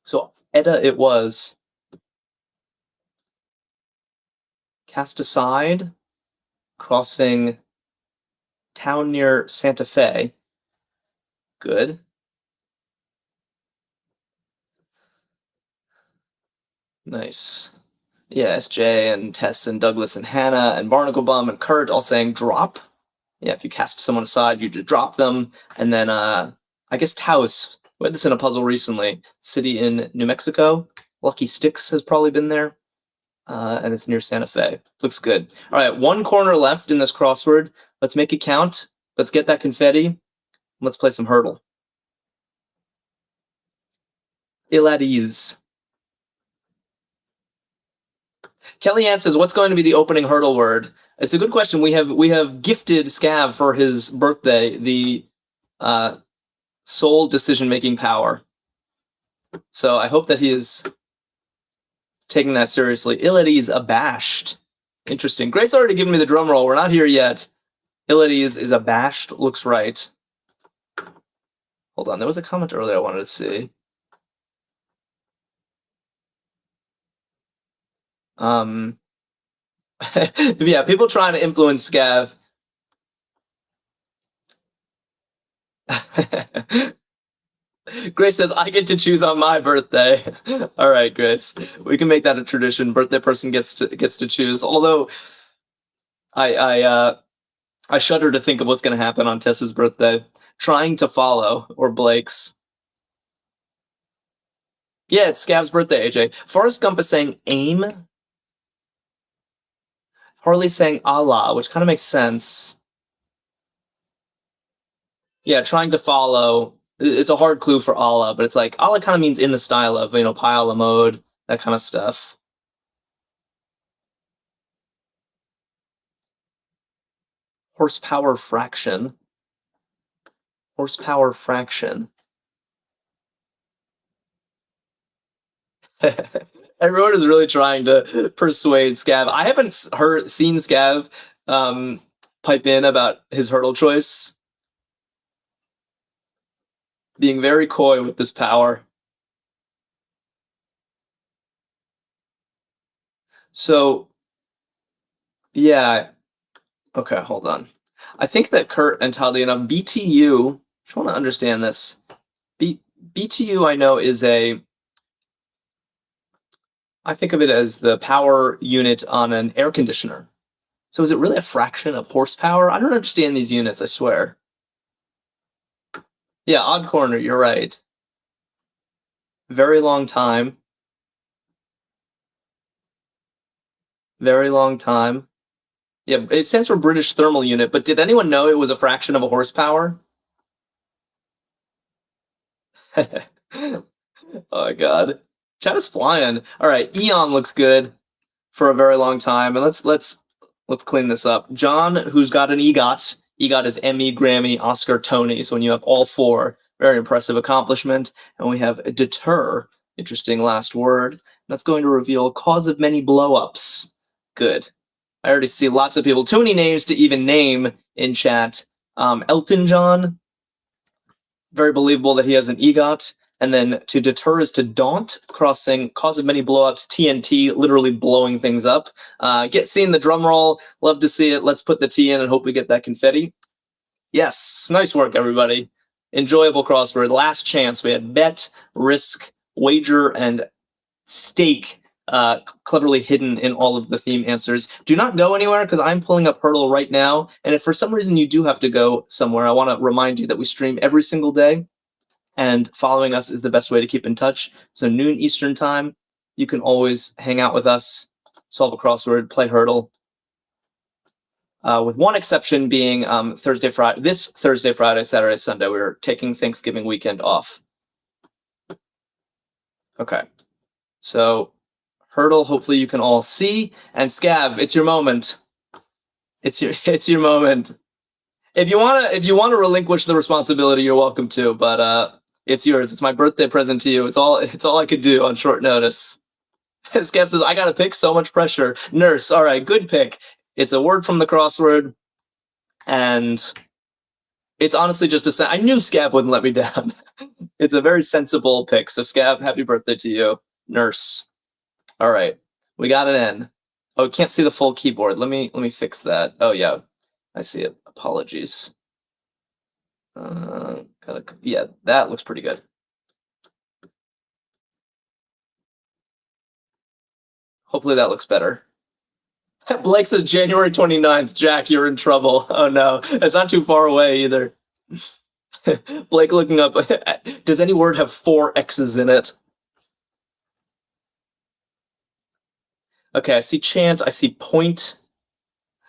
Speaker 1: So Edda it was. Cast aside, crossing town near Santa Fe. Good. Nice. Yeah, SJ and Tess and Douglas and Hannah and Barnacle Bum and Kurt all saying drop. Yeah, if you cast someone aside, you just drop them. And then I guess Taos. We had this in a puzzle recently. City in New Mexico. Lucky Sticks has probably been there. And it's near Santa Fe. Looks good. All right, one corner left in this crossword. Let's make it count. Let's get that confetti. Let's play some Hurdle. Ill at ease. Kellyanne says, what's going to be the opening Hurdle word? It's a good question. We have gifted Scav for his birthday the sole decision-making power. So I hope that he is taking that seriously. Ill at ease, abashed. Interesting. Grace already given me the drum roll. We're not here yet. Ill at ease is abashed. Looks right. Hold on. There was a comment earlier I wanted to see. Yeah, people trying to influence Scav. Grace says, I get to choose on my birthday. All right, Grace. We can make that a tradition. Birthday person gets to choose. Although I shudder to think of what's going to happen on Tessa's birthday. Trying to follow, or Blake's. Yeah, it's Scav's birthday, AJ. Forrest Gump is saying aim. Harley's saying Allah, which kind of makes sense. Yeah, trying to follow. It's a hard clue for Allah, but it's like Allah kind of means in the style of, Pile mode, that kind of stuff. Horsepower fraction. Horsepower fraction. Everyone is really trying to persuade Scav. I haven't seen Scav pipe in about his Hurdle choice. Being very coy with this power. So, yeah. Okay, hold on. I think that Kurt and Taliana, BTU, I just want to understand this. BTU, I know, is I think of it as the power unit on an air conditioner. So is it really a fraction of horsepower? I don't understand these units, I swear. Yeah, odd corner, you're right. Very long time. Very long time. Yeah, it stands for British Thermal Unit, but did anyone know it was a fraction of a horsepower? Oh my god. Chat is flying. All right, Eon looks good for a very long time, and let's clean this up. John, who's got an EGOT. EGOT is Emmy, Grammy, Oscar, Tony. So when you have all four, very impressive accomplishment. And we have deter. Interesting last word. That's going to reveal cause of many blowups. Good. I already see lots of people. Too many names to even name in chat. Elton John. Very believable that he has an EGOT. And then to deter is to daunt, crossing cause of many blowups, TNT, literally blowing things up. Seeing the drum roll, love to see it. Let's put the T in and hope we get that confetti. Yes, nice work, everybody. Enjoyable crossword. Last chance. We had bet, risk, wager, and stake cleverly hidden in all of the theme answers. Do not go anywhere because I'm pulling up Hurdle right now. And if for some reason you do have to go somewhere, I want to remind you that we stream every single day. And following us is the best way to keep in touch. So noon Eastern time, you can always hang out with us, solve a crossword, play Hurdle. With one exception being Thursday, Friday. This Thursday, Friday, Saturday, Sunday, we're taking Thanksgiving weekend off. Okay. So Hurdle, hopefully you can all see. And Scav, it's your moment. It's your moment. If you wanna relinquish the responsibility, you're welcome to. But it's yours. It's my birthday present to you. It's all I could do on short notice. Scav says, I gotta pick, so much pressure. Nurse, all right, good pick. It's a word from the crossword, and it's honestly just I knew Scav wouldn't let me down. It's a very sensible pick. So Scav, happy birthday to you. Nurse. All right, we got it in. Oh, can't see the full keyboard. Let me fix that. Oh yeah, I see it. Apologies. Yeah, that looks pretty good. Hopefully that looks better. Blake says January 29th. Jack, you're in trouble. Oh no, it's not too far away either. Blake looking up. Does any word have 4 X's in it? Okay, I see chant. I see point.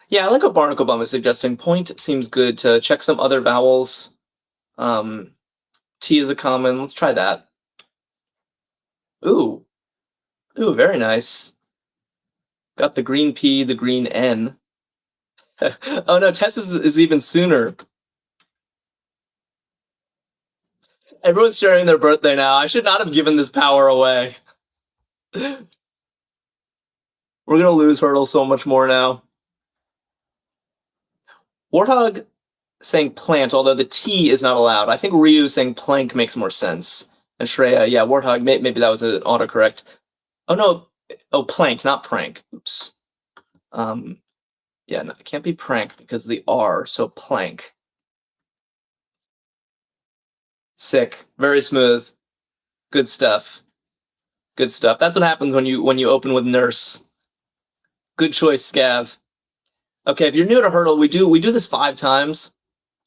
Speaker 1: Yeah, I like what Barnacle Bum is suggesting. Point seems good to check some other vowels. Um, T is a common. Let's try that. Ooh, ooh, very nice. Got the green P, the green N. Oh no, Tess is even sooner. Everyone's sharing their birthday now. I should not have given this power away. We're gonna lose Hurdle so much more now. Warthog saying plant, although the T is not allowed. I think Ryu saying plank makes more sense. And Shreya, yeah, Warthog, maybe that was an autocorrect. Oh no, oh, plank, not prank. Oops. Yeah, no, it can't be prank because the R, so plank. Sick, very smooth. Good stuff. Good stuff. That's what happens when you open with nurse. Good choice, Scav. Okay, if you're new to Hurdle, we do this 5 times.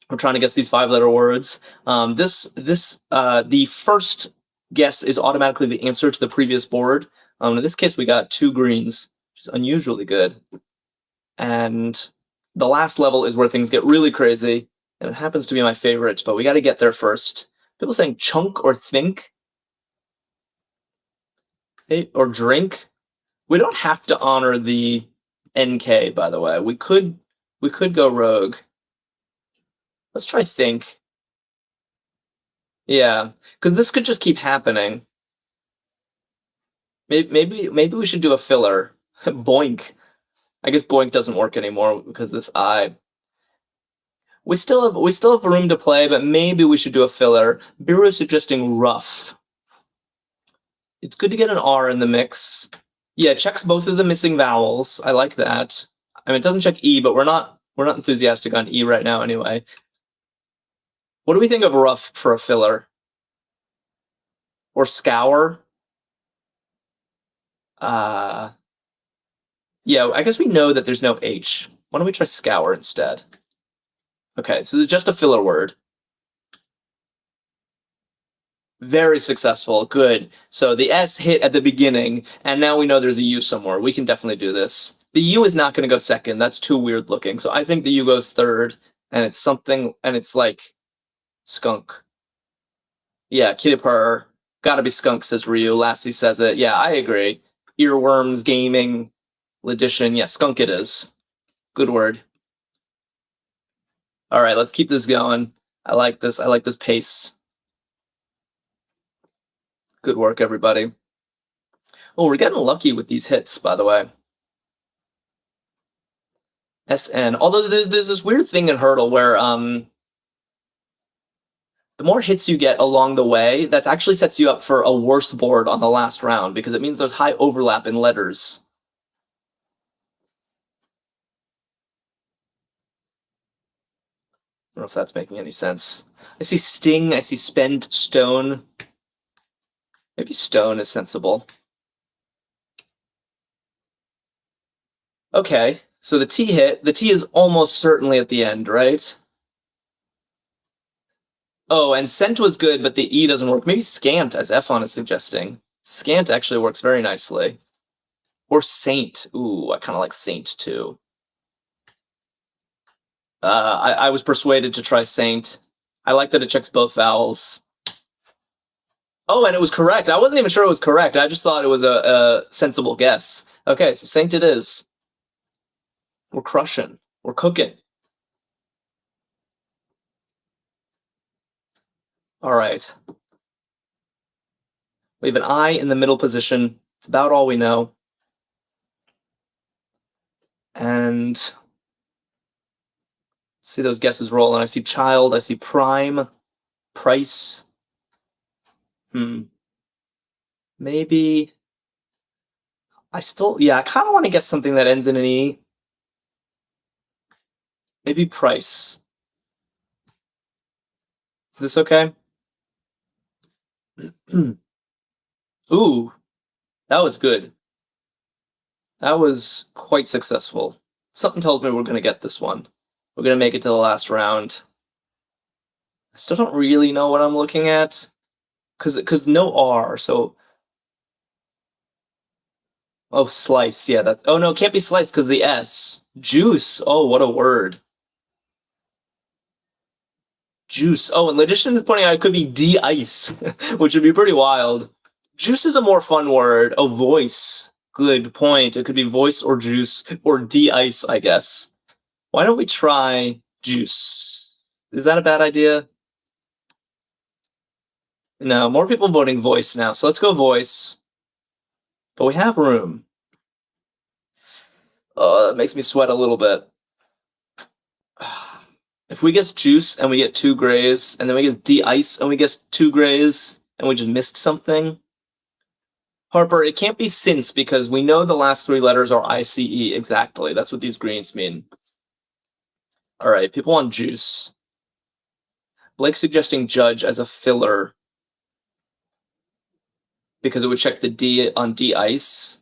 Speaker 1: We're trying to guess these 5-letter words. The first guess is automatically the answer to the previous board. In this case, we got 2 greens, which is unusually good. And the last level is where things get really crazy, and it happens to be my favorite, but we got to get there first. People saying chunk or think, hey, or drink. We don't have to honor the NK, by the way. We could go rogue. Let's try think. Yeah, because this could just keep happening. Maybe we should do a filler. Boink. I guess boink doesn't work anymore because this I. We still have room to play, but maybe we should do a filler. Biru is suggesting rough. It's good to get an R in the mix. Yeah, it checks both of the missing vowels. I like that. I mean, it doesn't check E, but we're not enthusiastic on E right now anyway. What do we think of rough for a filler? Or scour? Yeah, I guess we know that there's no H. Why don't we try scour instead? Okay, so it's just a filler word. Very successful, good. So the S hit at the beginning, and now we know there's a U somewhere. We can definitely do this. The U is not going to go second. That's too weird looking. So I think the U goes third, and it's something, and it's like skunk. Yeah, kitty purr. Gotta be skunk, says Ryu. Lassie says it. Yeah, I agree. Earworms, gaming, Ledition. Yeah, skunk it is. Good word. All right, let's keep this going. I like this. I like this pace. Good work, everybody. Oh, we're getting lucky with these hits, by the way. SN. Although there's this weird thing in Hurdle where the more hits you get along the way, that actually sets you up for a worse board on the last round because it means there's high overlap in letters. I don't know if that's making any sense. I see sting, I see spend, stone. Maybe stone is sensible. Okay, so the T hit. The T is almost certainly at the end, right? Oh, and scent was good, but the E doesn't work. Maybe scant, as Efon is suggesting. Scant actually works very nicely. Or saint. Ooh, I kind of like saint, too. I was persuaded to try saint. I like that it checks both vowels. Oh, and it was correct. I wasn't even sure it was correct. I just thought it was a sensible guess. Okay, so saint it is. We're crushing. We're cooking. All right. We have an I in the middle position. It's about all we know. And see those guesses roll. And I see child. I see prime. Price. Maybe. I kind of want to guess something that ends in an E. Maybe price. Is this okay? Ooh, that was good. That was quite successful. Something tells me we're going to get this one. We're going to make it to the last round. I still don't really know what I'm looking at. Because no R, so... Oh, slice. Yeah, that's... Oh, no, it can't be slice because the S. Juice. Oh, what a word. Juice. Oh, in addition to pointing out, it could be de-ice, which would be pretty wild. Juice is a more fun word. Oh, voice. Good point. It could be voice or juice or de-ice, I guess. Why don't we try juice? Is that a bad idea? No, more people voting voice now, so let's go voice. But we have room. Oh, that makes me sweat a little bit. If we guess juice and we get 2 grays, and then we guess de-ice and we guess 2 grays, and we just missed something. Harper, it can't be since because we know the last 3 letters are ICE exactly. That's what these greens mean. All right, people want juice. Blake suggesting judge as a filler because it would check the D on de-ice.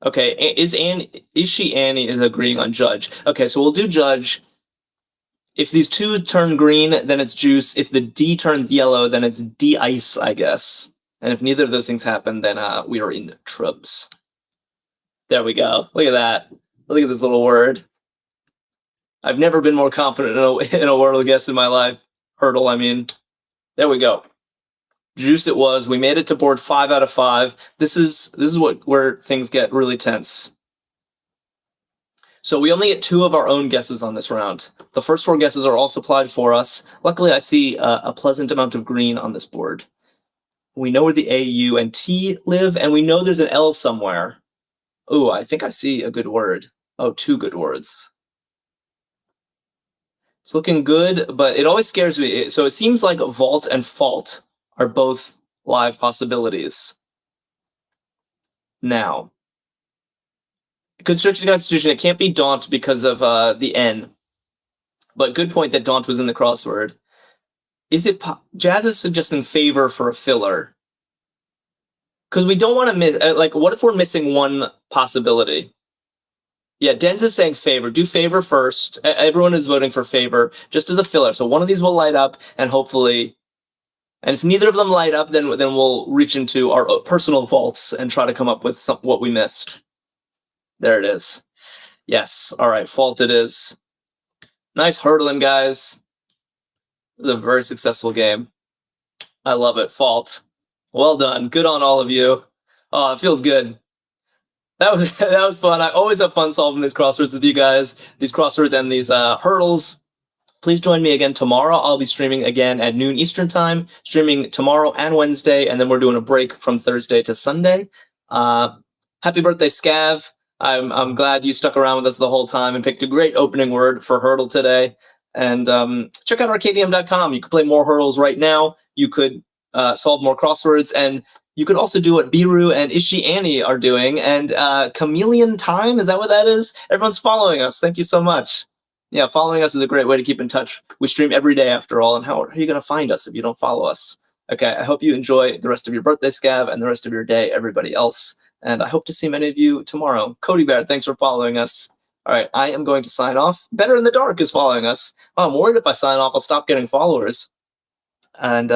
Speaker 1: Okay, is she Annie is agreeing on judge? Okay, so we'll do judge. If these 2 turn green, then it's juice. If the D turns yellow, then it's de-ice, I guess. And if neither of those things happen, then we are in trubs. There we go. Look at that. Look at this little word. I've never been more confident in a wordle guess in my life. Hurdle, I mean. There we go. Juice it was. We made it to board 5 out of 5. This is where things get really tense. So we only get 2 of our own guesses on this round. The first 4 guesses are all supplied for us. Luckily, I see a pleasant amount of green on this board. We know where the A, U, and T live, and we know there's an L somewhere. Oh, I think I see a good word. Oh, 2 good words. It's looking good, but it always scares me. So it seems like vault and fault are both live possibilities. Now, constricted constitution, it can't be daunt because of the N. But good point that daunt was in the crossword. Is it... Jazz is suggesting favor for a filler. Because we don't want to miss... like, what if we're missing one possibility? Yeah, Denz is saying favor. Do favor first. Everyone is voting for favor, just as a filler. So one of these will light up, and hopefully... And if neither of them light up, then we'll reach into our personal vaults and try to come up with what we missed. There it is. Yes. All right, fault it is. Nice hurdling, guys. This is a very successful game. I love it. Fault. Well done. Good on all of you. Oh, it feels good. That was fun. I always have fun solving these crosswords with you guys. These crosswords and these hurdles. Please join me again tomorrow. I'll be streaming again at noon Eastern time, streaming tomorrow and Wednesday, and then we're doing a break from Thursday to Sunday. Happy birthday, Scav. I'm glad you stuck around with us the whole time and picked a great opening word for hurdle today. And check out Arkadium.com. You can play more hurdles right now. You could solve more crosswords, and you could also do what Biru and Ishi Annie are doing. And Chameleon Time, is that what that is? Everyone's following us. Thank you so much. Yeah, following us is a great way to keep in touch. We stream every day after all, and how are you going to find us if you don't follow us? Okay, I hope you enjoy the rest of your birthday, Scav, and the rest of your day, everybody else. And I hope to see many of you tomorrow. Cody Bear, thanks for following us. All right, I am going to sign off. Better in the Dark is following us. Oh, I'm worried if I sign off, I'll stop getting followers. And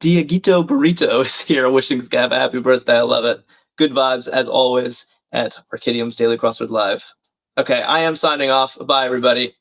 Speaker 1: Diagito Burrito is here wishing Scav a happy birthday. I love it. Good vibes, as always, at Arkadium's Daily Crossword Live. Okay, I am signing off. Bye, everybody.